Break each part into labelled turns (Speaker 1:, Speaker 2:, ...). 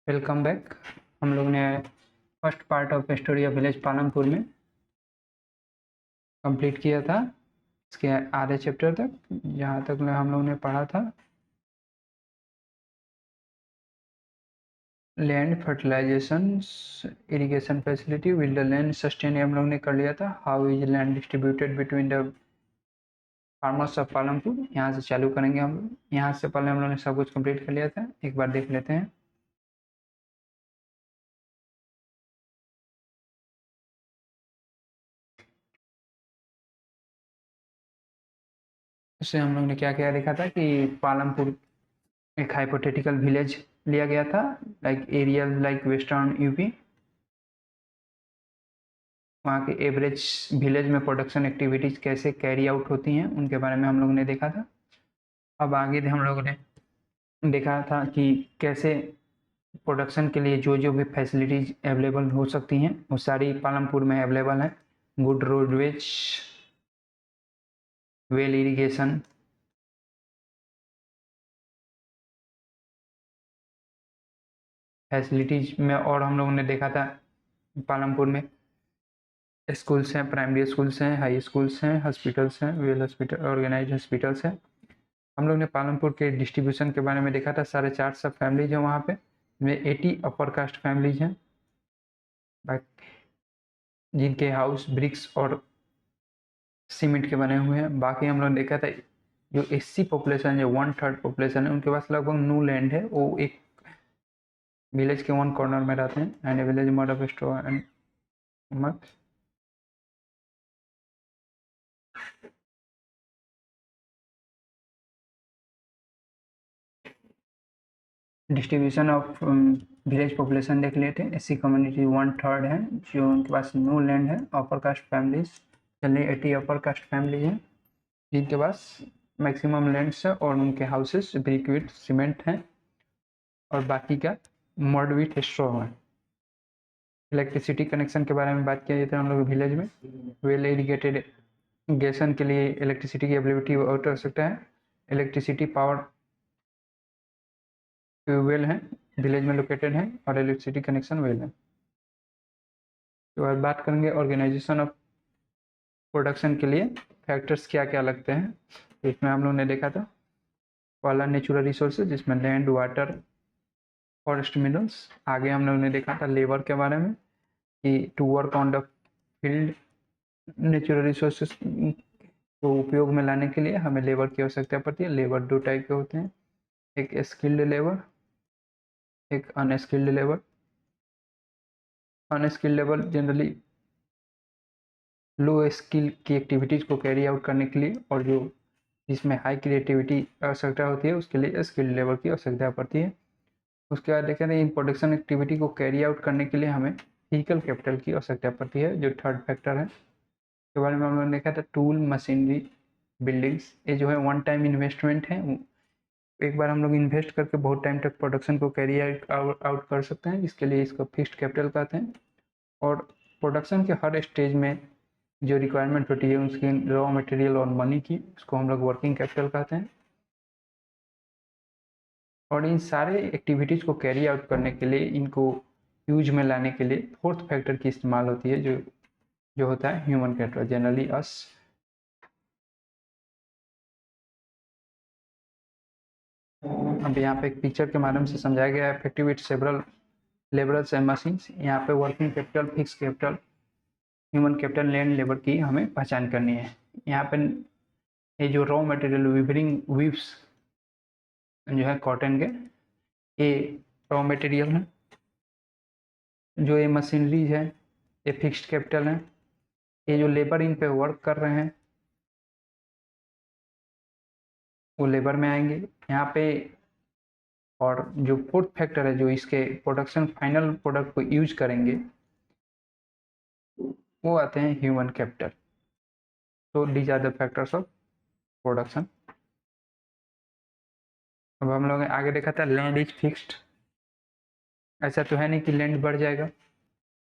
Speaker 1: Welcome back. हम लोग ने first part of story of village Palampur में कंप्लीट किया था इसके आधे चैप्टर तक, जहाँ तक हम लोग ने पढ़ा था land fertilisation irrigation facility will the land sustain, हम लोग ने कर लिया था। How is land distributed between the farmers of Palampur, यहाँ से चालू करेंगे हम लोग। यहाँ से पहले हम लोग ने सब कुछ कंप्लीट कर लिया था, एक बार देख लेते हैं। उससे हम लोग ने क्या क्या देखा था कि पालमपुर एक हाइपोथेटिकल विलेज लिया गया था, like area like western UP. वहाँ के एवरेज विलेज में प्रोडक्शन एक्टिविटीज कैसे कैरी आउट होती हैं उनके बारे में हम लोगों ने देखा था। अब आगे हम लोगों ने देखा था कि कैसे प्रोडक्शन के लिए जो जो भी फैसिलिटीज अवेलेबल हो सकती हैं वो सारी पालमपुर में अवेलेबल है। Good roadways, well irrigation, facilities में। और हम लोगों ने देखा था पालमपुर में स्कूल्स हैं, प्राइमरी स्कूल्स हैं, हाई स्कूल्स हैं, हॉस्पिटल्स हैं, वेल हॉस्पिटल, ऑर्गेनाइज हॉस्पिटल्स हैं। हम लोग ने पालमपुर के डिस्ट्रीब्यूशन के बारे में देखा था। 4.5 सब फैमिलीज हैं वहाँ पे, में 80 अपर कास्ट फैमिलीज हैं जिनके हाउस ब्रिक्स और सीमेंट के बने हुए हैं। बाकी हम लोग ने देखा था जो एससी पॉपुलेशन है, 1/3 पॉपुलेशन है, उनके पास लगभग नो लैंड है। वो एक विलेज के वन कॉर्नर में रहते हैं। And a village mode of stow and much distribution of village population देख लेते हैं। एससी कम्युनिटी 1/3 है जो उनके पास नो लैंड है। अपर कास्ट फैमिलीज चलिए 80 अपर कास्ट फैमिली हैं जिनके पास मैक्सिमम लैंड्स है और उनके हाउसेस ब्रिक विथ सीमेंट हैं और बाकी का मड विथ स्ट्रॉ है। इलेक्ट्रिसिटी कनेक्शन के बारे में बात किया जाता है हम लोग विलेज में। वेल इरिगेटेड इरिगेशन के लिए इलेक्ट्रिसिटी की अवेलेबिलिटी बहुत आवश्यकता है। इलेक्ट्रिसिटी पावर ट्यूबवेल है, विलेज में लोकेटेड है और इलेक्ट्रिसिटी कनेक्शन वेल है। तो बाद बात करेंगे ऑर्गेनाइजेशन ऑफ प्रोडक्शन के लिए फैक्टर्स क्या क्या लगते हैं। इसमें हम लोग ने देखा था पहला नेचुरल रिसोर्सेज, जिसमें लैंड, वाटर, फॉरेस्ट, मिनरल्स। आगे हम लोग ने देखा था लेबर के बारे में कि to work on the field natural resources को उपयोग में लाने के लिए हमें लेबर की आवश्यकता पड़ती है। लेबर दो टाइप के होते हैं, एक स्किल्ड लेबर, एक unskilled labour. Unskilled labour generally लो स्किल की एक्टिविटीज को कैरी आउट करने के लिए और जो जिसमें हाई क्रिएटिविटी आवश्यकता होती है उसके लिए स्किल्ड लेबर की आवश्यकता पड़ती है। उसके बाद देखें इन प्रोडक्शन एक्टिविटी को कैरी आउट करने के लिए हमें फिजिकल कैपिटल की आवश्यकता पड़ती है, जो थर्ड फैक्टर है। के बारे में हम लोगों ने देखा था टूल, मशीनरी, बिल्डिंग्स। ये जो है वन टाइम इन्वेस्टमेंट है। एक बार हम लोग इन्वेस्ट करके बहुत टाइम तक प्रोडक्शन को कैरी आउट कर सकते हैं, इसके लिए इसको फिक्स्ड कैपिटल कहते हैं। और प्रोडक्शन के हर स्टेज में जो रिक्वायरमेंट होती है उसकी रॉ मटेरियल और मनी की, उसको हम लोग वर्किंग कैपिटल कहते हैं। और इन सारे एक्टिविटीज को कैरी आउट करने के लिए, इनको यूज में लाने के लिए फोर्थ फैक्टर की इस्तेमाल होती है, जो होता है ह्यूमन कैपिटल, जनरली अस। अब यहाँ पे एक पिक्चर के माध्यम से समझाया गया है effective with several labourers and machines. यहाँ पे working capital, fix capital, human capital, land, labour की हमें पहचान करनी है। यहाँ पे ये जो रॉ मटेरियल वीविंग वीव्स जो है कॉटन के, ये रॉ मटेरियल है। जो ये मशीनरीज है ये फिक्स्ड कैपिटल है। ये जो लेबर इन पे वर्क कर रहे हैं वो लेबर में आएंगे यहाँ पे। और जो फोर्थ फैक्टर है जो इसके प्रोडक्शन फाइनल प्रोडक्ट को यूज करेंगे वो आते हैं ह्यूमन कैपिटल। तो these are the factors of production. अब हम लोग आगे देखा था लैंड इज फिक्स्ड। ऐसा तो है नहीं कि लैंड बढ़ जाएगा।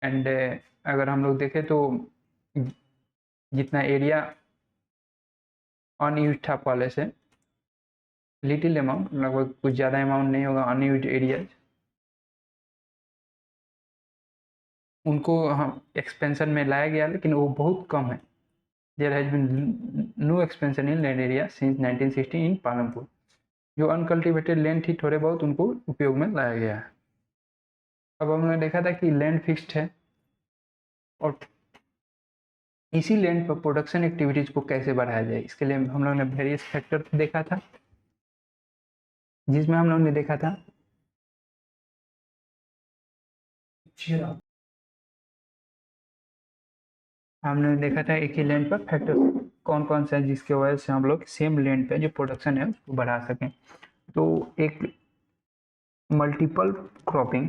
Speaker 1: एंड अगर हम लोग देखें तो जितना एरिया अनयूज था पहले से, लिटिल अमाउंट, लगभग कुछ ज़्यादा अमाउंट नहीं होगा अनयूज एरिया, उनको हम एक्सपेंशन में लाया गया, लेकिन वो बहुत कम है। There has been no expansion in land area since 1960 in Palampur. जो अनकल्टिवेटेड लैंड थी थोड़े बहुत, उनको उपयोग में लाया गया है। अब हमने देखा था कि लैंड फिक्स्ड है, और इसी लैंड पर प्रोडक्शन एक्टिविटीज को कैसे बढ़ाया जाए, इसके लिए हम लोग ने वेरियस फैक्टर देखा था, जिसमें हम लोग ने देखा था एक ही लैंड पर फैक्टर कौन कौन सा है जिसके वजह से हम लोग सेम लैंड पे जो प्रोडक्शन है उसको बढ़ा सकें। तो एक मल्टीपल क्रॉपिंग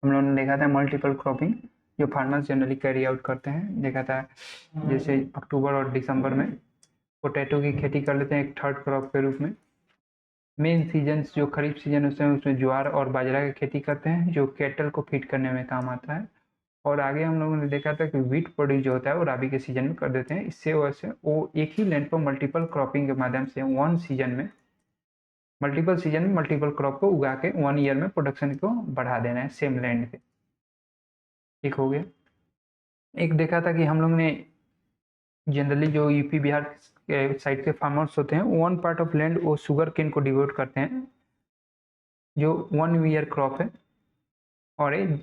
Speaker 1: हम लोगों ने देखा था, मल्टीपल क्रॉपिंग जो फार्मर्स जनरली कैरी आउट करते हैं, देखा था जैसे अक्टूबर और दिसंबर में पोटैटो की खेती कर लेते हैं एक थर्ड क्रॉप के रूप में। मेन सीजन जो खरीफ सीजन होते हैं उसमें ज्वार और बाजरा की खेती करते हैं, जो कैटल को फीड करने में काम आता है। और आगे हम लोगों ने देखा था कि व्हीट प्रोड्यूस जो होता है वो राबी के सीजन में कर देते हैं। इससे वैसे वो एक ही लैंड पर मल्टीपल क्रॉपिंग के माध्यम से मल्टीपल सीजन में मल्टीपल क्रॉप को उगा के 1 ईयर में प्रोडक्शन को बढ़ा देना है सेम लैंड पे। ठीक हो गया। एक देखा था कि हम लोग ने जनरली जो यूपी बिहार के साइड के फार्मर्स होते हैं, 1 पार्ट ऑफ लैंड वो शुगर केन को डिवोट करते हैं, जो 1 ईयर क्रॉप है, और ये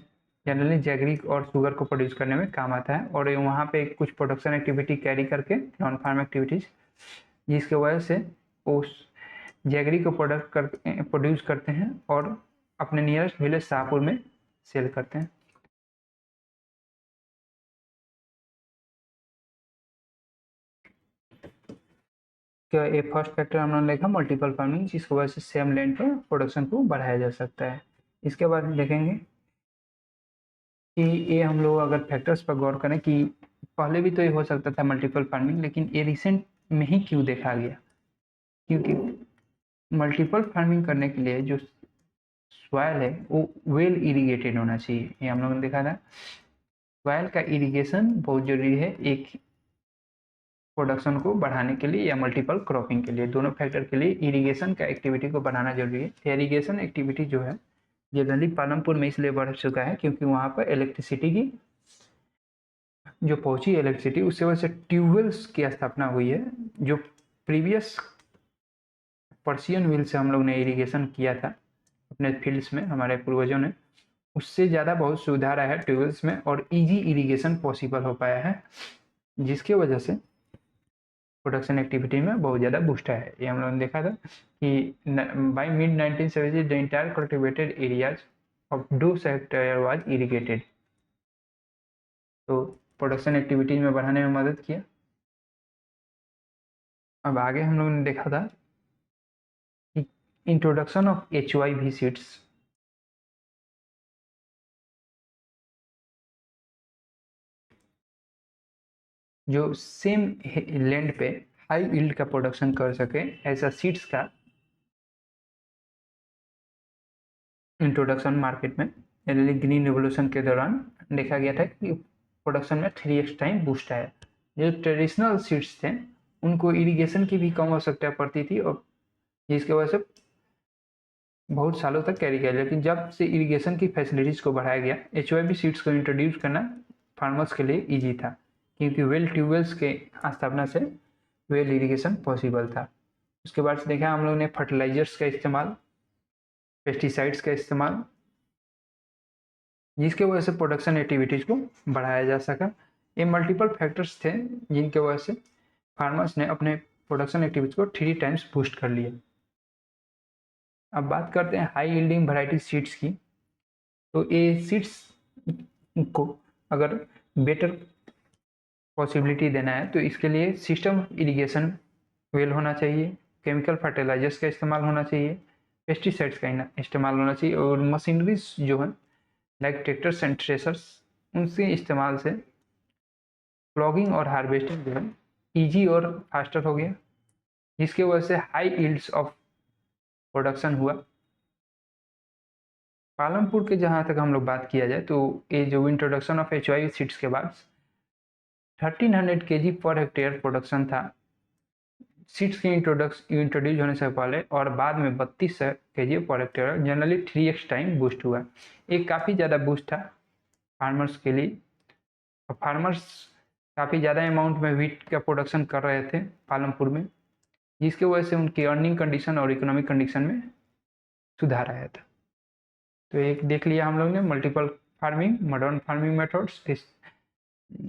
Speaker 1: जनरली जैगरी और शुगर को प्रोड्यूस करने में काम आता है। और वहाँ पे कुछ प्रोडक्शन एक्टिविटी कैरी करके नॉन फार्म एक्टिविटीज, जिसके वजह से उस जैगरी को प्रोड्यूस करते हैं और अपने नियरेस्ट विलेज शाहपुर में सेल करते हैं। क्या ये फर्स्ट फैक्टर हम लोगों ने देखा मल्टीपल फार्मिंग, जिसकी वजह से सेम लैंड पर प्रोडक्शन को बढ़ाया जा सकता है। इसके बाद देखेंगे कि ये हम लोग अगर फैक्टर्स पर गौर करें कि पहले भी तो ये हो सकता था मल्टीपल फार्मिंग, लेकिन ये रिसेंट में ही क्यों देखा गया, क्योंकि मल्टीपल फार्मिंग करने के लिए जो सॉइल है वो वेल इरिगेटेड होना चाहिए। ये हम लोगों ने देखा था, सॉइल का इरिगेशन बहुत जरूरी है एक प्रोडक्शन को बढ़ाने के लिए या मल्टीपल क्रॉपिंग के लिए। दोनों फैक्टर के लिए इरिगेशन का एक्टिविटी को बढ़ाना जरूरी है। इरिगेशन एक्टिविटी जो है जनरली पालमपुर में इसलिए बढ़ चुका है क्योंकि वहाँ पर इलेक्ट्रिसिटी की जो पहुंची इलेक्ट्रिसिटी, उससे वजह से ट्यूबवेल्स की स्थापना हुई है। जो प्रीवियस पर्शियन व्हील से हम लोग ने इरिगेशन किया था अपने फील्ड्स में, हमारे पूर्वजों ने, उससे ज़्यादा बहुत सुधार आया है ट्यूबवेल्स में, और इजी इरिगेशन पॉसिबल हो पाया है, जिसके वजह से प्रोडक्शन एक्टिविटी में बहुत ज़्यादा बूस्ट है। ये हम लोगों ने देखा था कि by mid 1970 the entire cultivated areas of दो सेक्टर वाज इरिगेटेड। तो प्रोडक्शन एक्टिविटीज में बढ़ाने में मदद किया। अब आगे हम लोगों ने देखा था कि इंट्रोडक्शन ऑफ HYV सीड्स, जो सेम लैंड पे हाई यील्ड का प्रोडक्शन कर सके, ऐसा सीड्स का इंट्रोडक्शन मार्केट में जनरली ग्रीन रिवोल्यूशन के दौरान देखा गया था कि प्रोडक्शन में 3x टाइम बूस्ट आया। जो ट्रेडिशनल सीड्स थे उनको इरिगेशन की भी कम आवश्यकता पड़ती थी, और जिसकी वजह से बहुत सालों तक कैरी किया, लेकिन जब से इरिगेशन की फैसिलिटीज को बढ़ाया गया, HYV सीड्स को इंट्रोड्यूस करना फार्मर्स के लिए ईजी था, क्योंकि वेल ट्यूबवेल्स के स्थापना से वेल इरिगेशन पॉसिबल था। उसके बाद से देखा हम लोग ने फर्टिलाइजर्स का इस्तेमाल, पेस्टिसाइड्स का इस्तेमाल, जिसके वजह से प्रोडक्शन एक्टिविटीज को बढ़ाया जा सका। ये मल्टीपल फैक्टर्स थे जिनके वजह से फार्मर्स ने अपने प्रोडक्शन एक्टिविटीज को 3 टाइम्स बूस्ट कर लिया। अब बात करते हैं हाई यील्डिंग वैरायटी सीड्स की। तो ये सीड्स को अगर बेटर पॉसिबिलिटी देना है तो इसके लिए सिस्टम इरिगेशन वेल होना चाहिए, केमिकल फर्टिलाइजर्स का इस्तेमाल होना चाहिए, पेस्टिसाइड्स का इस्तेमाल होना चाहिए, और मशीनरीज जो है लाइक ट्रैक्टर्स एंड थ्रेशर्स, उनसे इस्तेमाल से प्लॉगिंग और हार्वेस्टिंग जो है ईजी और फास्टर हो गया, जिसके वजह से हाई यील्ड्स ऑफ प्रोडक्शन हुआ। पालमपुर के जहाँ तक हम लोग बात किया जाए तो ये जो इंट्रोडक्शन ऑफ HYV सीड्स के बाद 1300 kg पर हेक्टेयर प्रोडक्शन था सीड्स के इंट्रोड्यूस होने से पहले, और बाद में 3200 kg per hectare, generally 3x time boost हुआ। एक काफ़ी ज़्यादा बूस्ट था। फार्मर्स के लिए। फार्मर्स काफ़ी ज़्यादा अमाउंट में व्हीट का प्रोडक्शन कर रहे थे पालमपुर में, जिसकी वजह से उनकी अर्निंग कंडीशन और इकोनॉमिक कंडीशन में सुधार आया था। तो एक देख लिया हम लोग ने multiple farming, modern farming methods,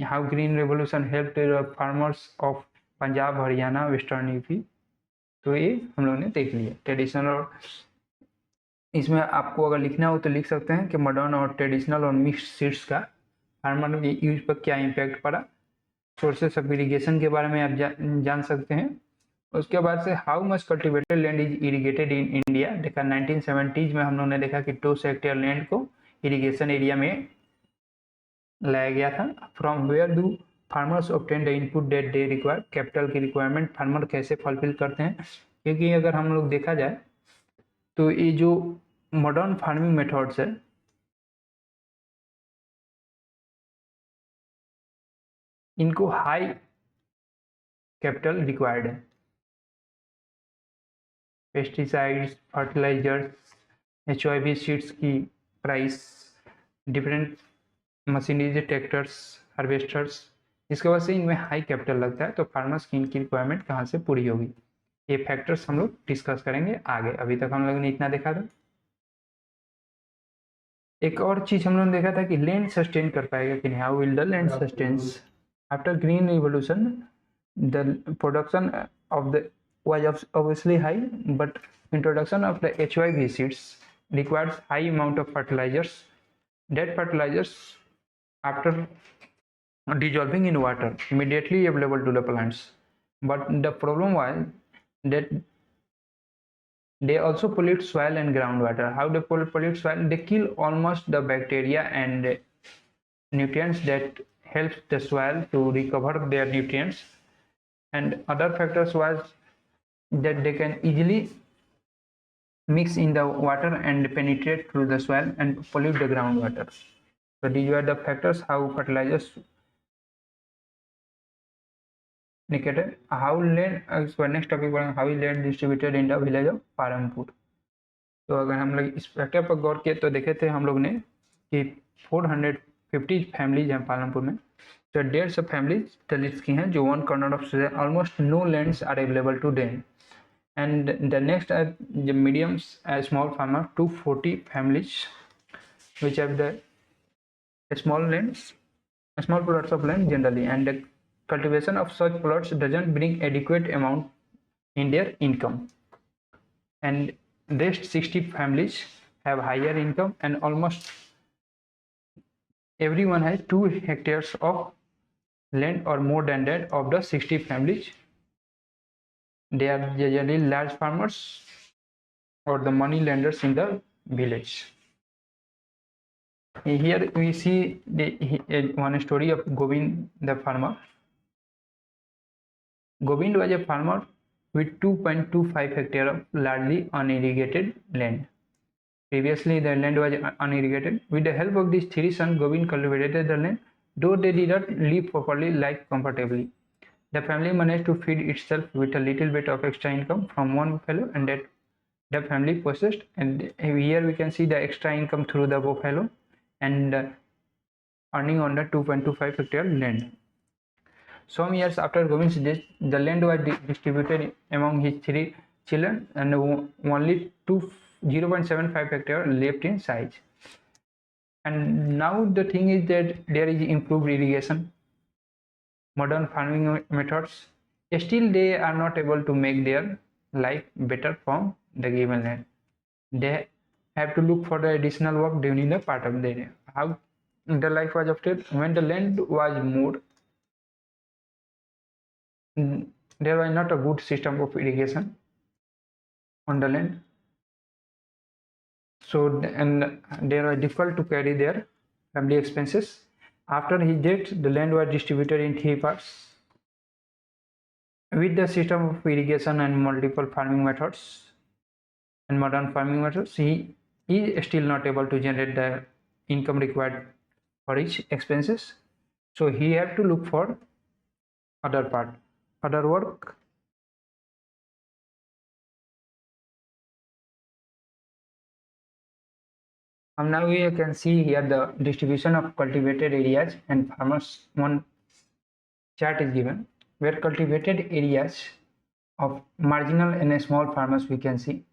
Speaker 1: how green revolution help farmers of Punjab, Haryana, western UP. तो ये हम लोग ने देख लिया ट्रेडिशनल, और इसमें आपको अगर लिखना हो तो लिख सकते हैं कि मॉडर्न और ट्रेडिशनल और मिक्स्ड सीड्स का फार्मर यूज पर क्या इम्पैक्ट पड़ा। सोर्सेस ऑफ इरीगेशन के बारे में आप जान सकते हैं। उसके बाद से how much cultivated land is irrigated in India. देखा 1970s में हम लोग ने देखा कि 200 हेक्टेयर लैंड को इरीगेशन एरिया में लाया गया था। From where do farmers obtain the input that they require. Capital की रिक्वायरमेंट फार्मर कैसे फुलफिल करते हैं, क्योंकि अगर हम लोग देखा जाए तो ये जो मॉडर्न फार्मिंग मेथड्स है, इनको हाई कैपिटल रिक्वायर्ड है। पेस्टिसाइड्स, फर्टिलाइजर्स, HYV सीड्स की price, different machineries, tractors, harvesters, इसके वजह से इनमें हाई कैपिटल लगता है। तो फार्मर्स की इनकी रिक्वायरमेंट कहाँ से पूरी होगी, ये फैक्टर्स हम लोग डिस्कस करेंगे आगे। अभी तक हम लोगों ने इतना देखा था। एक और चीज हम लोगों ने देखा था कि लैंड सस्टेन कर पाएगा कि नहीं, how will the land sustains after green revolution. The production of the was obviously high, but introduction of the HYV seeds requires high amount of fertilizers. That fertilizers, after dissolving in water, immediately available to the plants. But the problem was that they also pollute soil and groundwater. How they pollute soil? They kill almost the bacteria and nutrients that helps the soil to recover their nutrients. And other factors was that they can easily mix in the water and penetrate through the soil and pollute the groundwater. So these were the factors how fertilizers indicated. How land, next topic how is land distributed in the village of Palampur. तो अगर हम लोग इस factor पर गौर किए तो देखे थे हम लोग ने कि 450 फैमिलीज हैं पालमपुर में। तो 150 फैमिलीज दलित की हैं जो 1 crore of almost no lands are available to them. And the next are the mediums small farmer, 240 families which have the small lands, small plots of land generally, and the cultivation of such plots doesn't bring adequate amount in their income. And rest 60 families have higher income, and almost everyone has 2 hectares of land or more than that of the 60 families. They are generally large farmers or the money lenders in the village. Here we see one story of Govind the farmer. Govind was a farmer with 2.25 hectare of largely unirrigated land. Previously the land was unirrigated. With the help of these 3 sons, Govind cultivated the land, though they did not live properly, life comfortably. The family managed to feed itself with a little bit of extra income from one fellow, and that the family possessed. And here we can see the extra income through the buffalo and earning on the 2.25 hectare land. Some years after Govind's death, the land was distributed among his 3 children, and only 0.75 hectare left in size. And now the thing is that there is improved irrigation, modern farming methods. Still, they are not able to make their life better from the given land. They have to look for the additional work during the part of the day. How the life was obtained when the land was more, there was not a good system of irrigation on the land, so and they were difficult to carry their family expenses. After his death, the land was distributed in 3 parts. With the system of irrigation and multiple farming methods and modern farming methods, he is still not able to generate the income required for his expenses. So he have to look for other work. Now we can see here the distribution of cultivated areas and farmers. One chart is given where cultivated areas of marginal and small farmers we can see,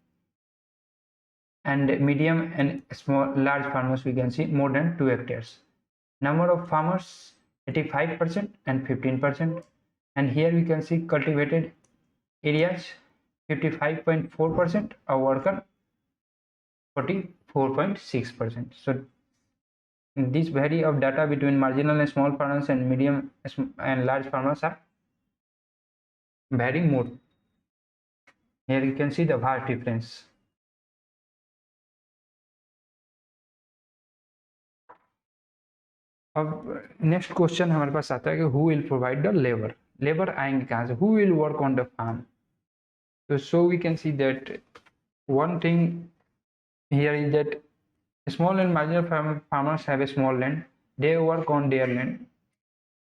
Speaker 1: and medium and small large farmers we can see more than 2 hectares. Number of farmers 85% and 15%, and here we can see cultivated areas 55.4%, a worker 44.6%. So this vary of data between marginal and small farmers and medium and large farmers are varying more. Here you can see the vast difference. अब next question हमारे पास आता है कि who will provide the labour. Labour आएंगे कहाँ से? Who will work on the farm? So we can see that one thing here is that small and marginal farmers have a small land, they work on their land,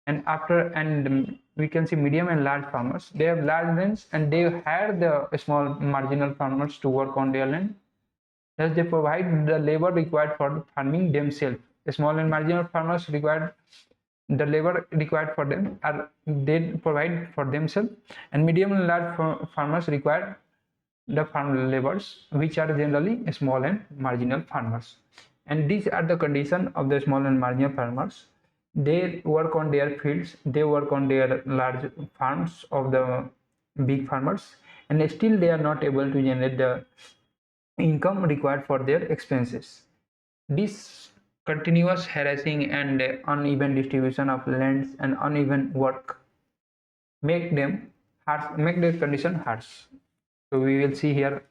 Speaker 1: and we can see medium and large farmers, they have large lands and they hire the small marginal farmers to work on their land. Thus they provide the labor required for farming themselves. Small and marginal farmers require the labor required for them are they provide for themselves, and medium and large farmers require the farm laborers, which are generally small and marginal farmers. And these are the condition of the small and marginal farmers. They work on their fields, they work on their large farms of the big farmers, and still they are not able to generate the income required for their expenses. This continuous harassing and uneven distribution of lands and uneven work make their condition harsh. So we will see here,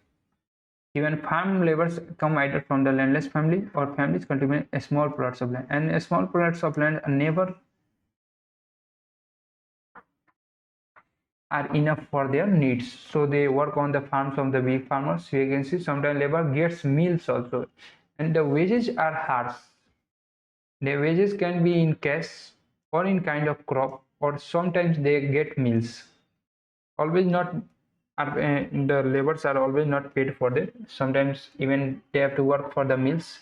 Speaker 1: even farm laborers come either from the landless family or families cultivating small plots of land, and small plots of land never are enough for their needs. So they work on the farms of the big farmers. You can see sometimes labor gets meals also, and the wages are harsh. The wages can be in cash or in kind of crop, or sometimes they get meals. Always not the laborers are always not paid for that. Sometimes even they have to work for the meals.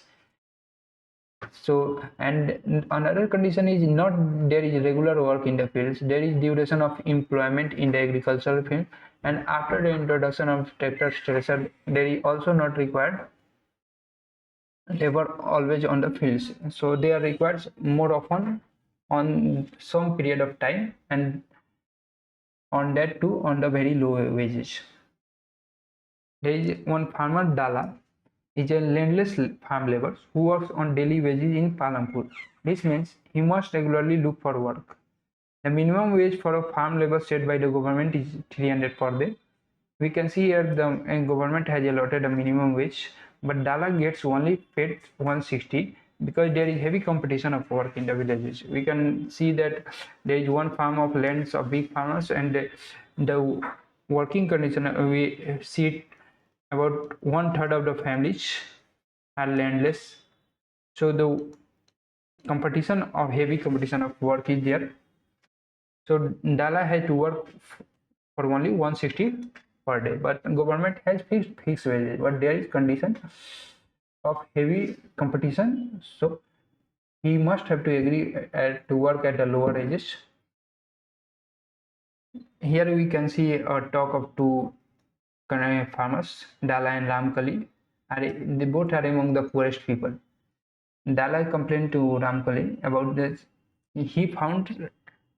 Speaker 1: So, and another condition is not there is regular work in the fields, there is duration of employment in the agricultural field, and after the introduction of tractors, thresher, there is also not required labor always on the fields. So they are required more often on some period of time, and on that too on the very low wages. There is one farmer, Dala, is a landless farm labor who works on daily wages in Palampur. This means he must regularly look for work. The minimum wage for a farm labor set by the government is 300 per day. We can see here the government has allotted a minimum wage, but Dala gets only paid 160 because there is heavy competition of work in the villages. We can see that there is one farm of lands of big farmers, and the working condition we see about 1/3 of the families are landless. So the heavy competition of work is there. So Dala has to work for only 160 per day, but government has fixed wages, but there is condition of heavy competition, so he must have to agree to work at the lower wages. Here we can see a talk of two farmers, Dala and Ramkali. They both are among the poorest people. Dala complained to Ramkali about this. He found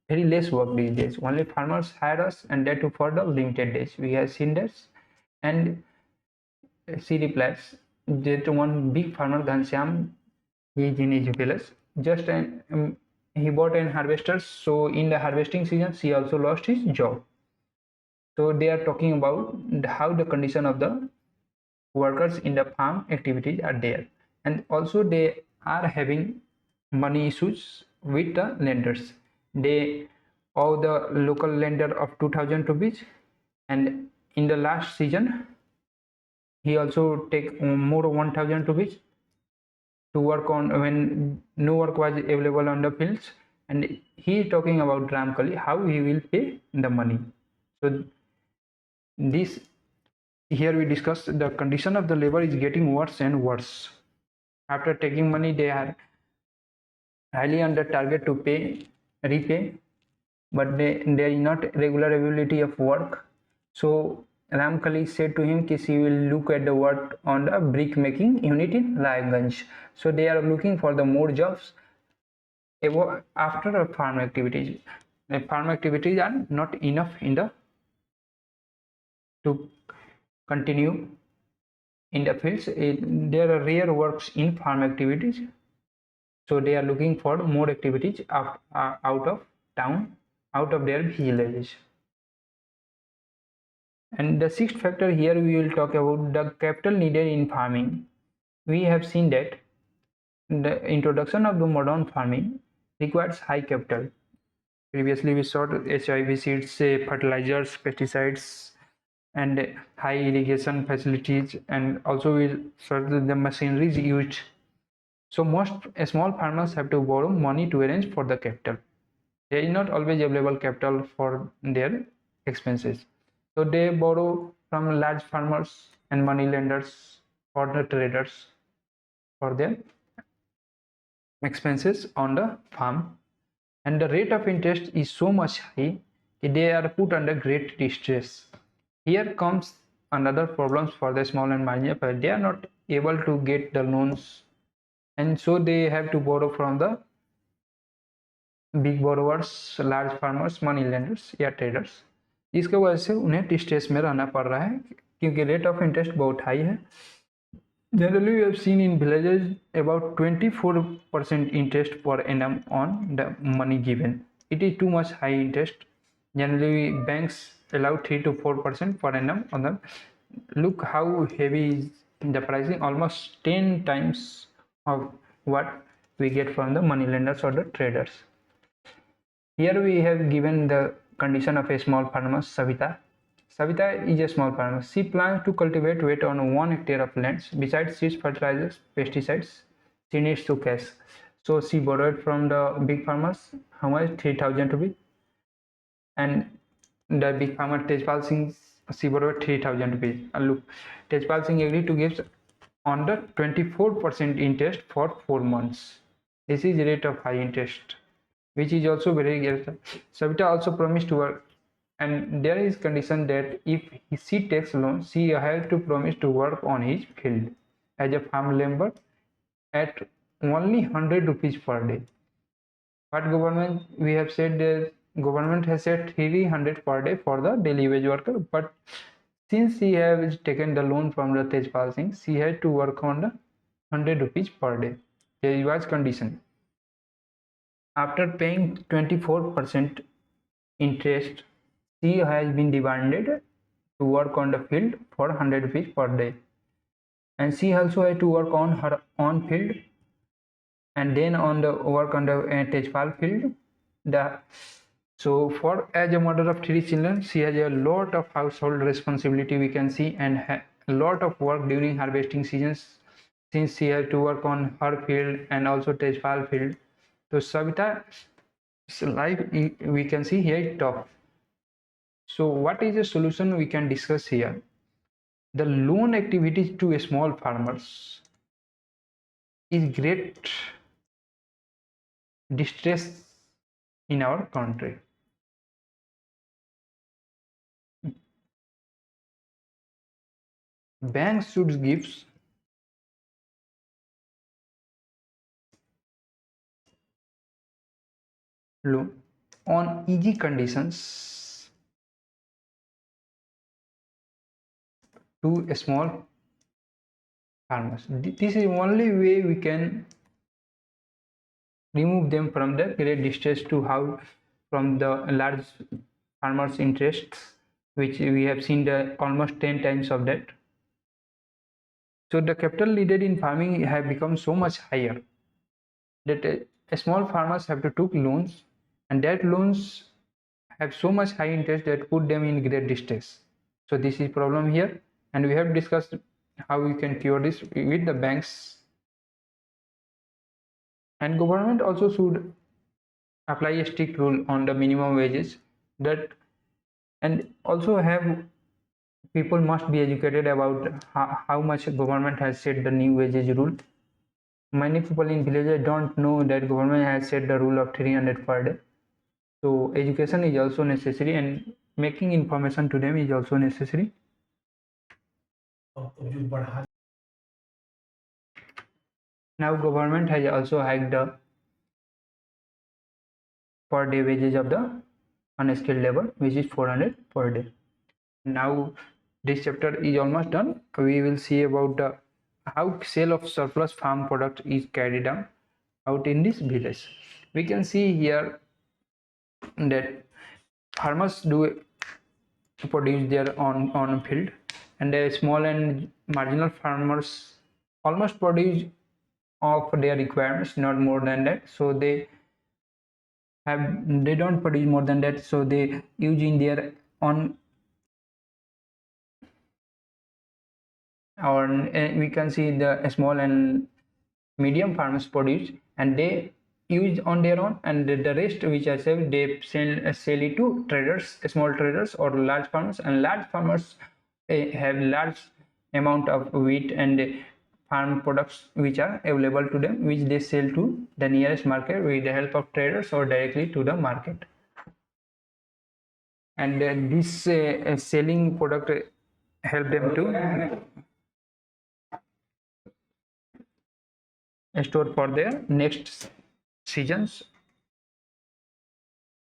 Speaker 1: very less work these days. Only farmers hire us, and that too for the limited days. We have seen this, and she replies that one big farmer, Ghanshyam, he is in his village. Just he bought an harvester, so in the harvesting season, he also lost his job. So they are talking about how the condition of the workers in the farm activities are there, and also they are having money issues with the lenders. They owe the local lender of 2000 rupees, and in the last season he also take more 1000 rupees to work on when no work was available on the fields, and he is talking about Ramkali how he will pay the money. So this here we discuss the condition of the labor is getting worse and worse. After taking money, they are highly under target to repay, but there is not regular availability of work. So Ramkali said to him that he will look at the work on the brick making unit in Raiganj. So they are looking for the more jobs after farm activities. The farm activities are not enough in the to continue in the fields. There are rare works in farm activities, so they are looking for more activities out of town, out of their villages. And the sixth factor here, we will talk about the capital needed in farming. We have seen that the introduction of the modern farming requires high capital. Previously we saw HIV seeds, fertilizers, pesticides, and high irrigation facilities, and also we saw the machineries used. So most small farmers have to borrow money to arrange for the capital. There is not always available capital for their expenses. So they borrow from large farmers and money lenders or the traders for their expenses on the farm. And the rate of interest is so much high that they are put under great distress. Here comes another problems for the small and marginal, but they are not able to get the loans, and so they have to borrow from the big borrowers, large farmers, money lenders या traders. इसके वजह से उन्हें distress में रहना पड़ रहा है क्योंकि रेट ऑफ इंटरेस्ट बहुत हाई है. Generally, we have seen in villages about 24% interest per annum on the money given. It is too much high interest. Generally, banks allow 3 to 4% per annum on them. Look how heavy is the pricing, almost 10 times of what we get from the money lenders or the traders. Here we have given the condition of a small farmer, Savita. Savita is a small farmer. She plans to cultivate wheat on 1 hectare of land. Besides seeds, fertilizers, pesticides, she needs to cash. So she borrowed from the big farmers. How much? 3,000 rupees. And the big farmer Tejpal Singh, she borrowed 3,000 rupees. And look, Tejpal Singh agreed to give on the 24% interest for 4 months. This is rate of high interest, which is also very good. Savita also promised to work, and there is condition that if she takes loan, she has to promise to work on his field as a farm labor at only 100 rupees per day. But government, we have said that government has said 300 per day for the daily wage worker, but since she has taken the loan from the Tejpal Singh, she had to work on the 100 rupees per day. There was condition. After paying 24% interest, she has been demanded to work on the field for 100 rupees per day, and she also has to work on her own field and then on the work on the Tejpal field. So for as a mother of 3 children, she has a lot of household responsibility, we can see, and a lot of work during harvesting seasons, since she has to work on her field and also Tejpal field. So Savita's life, we can see here, is tough. So what is the solution we can discuss here? The loan activities to small farmers is great distress in our country. Banks should give loan on easy conditions to small farmers. This is the only way we can remove them from the great distress to how from the large farmers' interests, which we have seen the almost 10 times of that. So the capital needed in farming have become so much higher that small farmers have to take loans, and that loans have so much high interest that put them in great distress. So this is problem here, and we have discussed how we can cure this with the banks. And government also should apply a strict rule on the minimum wages, that and also have people must be educated about how much government has set the new wages rule. Many people in villages don't know that government has set the rule of 300 per day. So education is also necessary, and making information to them is also necessary. Now government has also hiked the per day wages of the unskilled labor, which is 400 per day. Now this chapter is almost done. We will see about the how sale of surplus farm product is carried out in this village. We can see here that farmers do produce their on field, and the small and marginal farmers almost produce of their requirements, not more than that. So they don't produce more than that, so they use in their on, or we can see the small and medium farmers produce and they use on their own, and the rest which I said they sell it to traders, small traders or large farmers, and large farmers have large amount of wheat and farm products which are available to them, which they sell to the nearest market with the help of traders or directly to the market. And this selling product help them to store for their next seasons.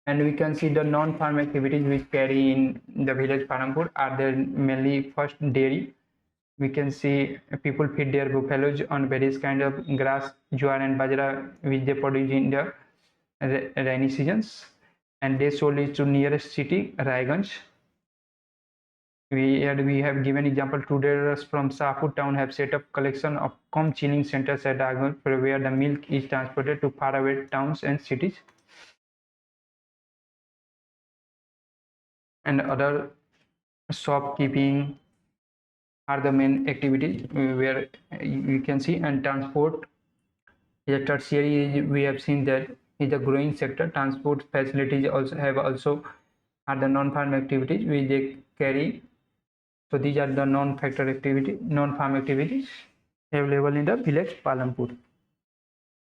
Speaker 1: And we can see the non-farm activities which carry in the village palampur are there mainly. First, dairy. We can see people feed their buffaloes on various kind of grass, jowar and bajra which they produce in the rainy seasons, and they sold it to nearest city Raiganj. We have given example. Traders from Sahpur town have set up collection of com chilling centers at Raiganj where the milk is transported to faraway towns and cities. And other shopkeeping are the main activities where you can see. And transport is a tertiary. We have seen that is a growing sector. Transport facilities also are the non-farm activities which they carry. So these are the non-farm activities available in the village Palampur.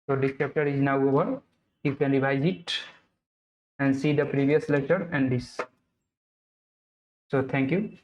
Speaker 1: So this chapter is now over. You can revise it and see the previous lecture and this. So thank you.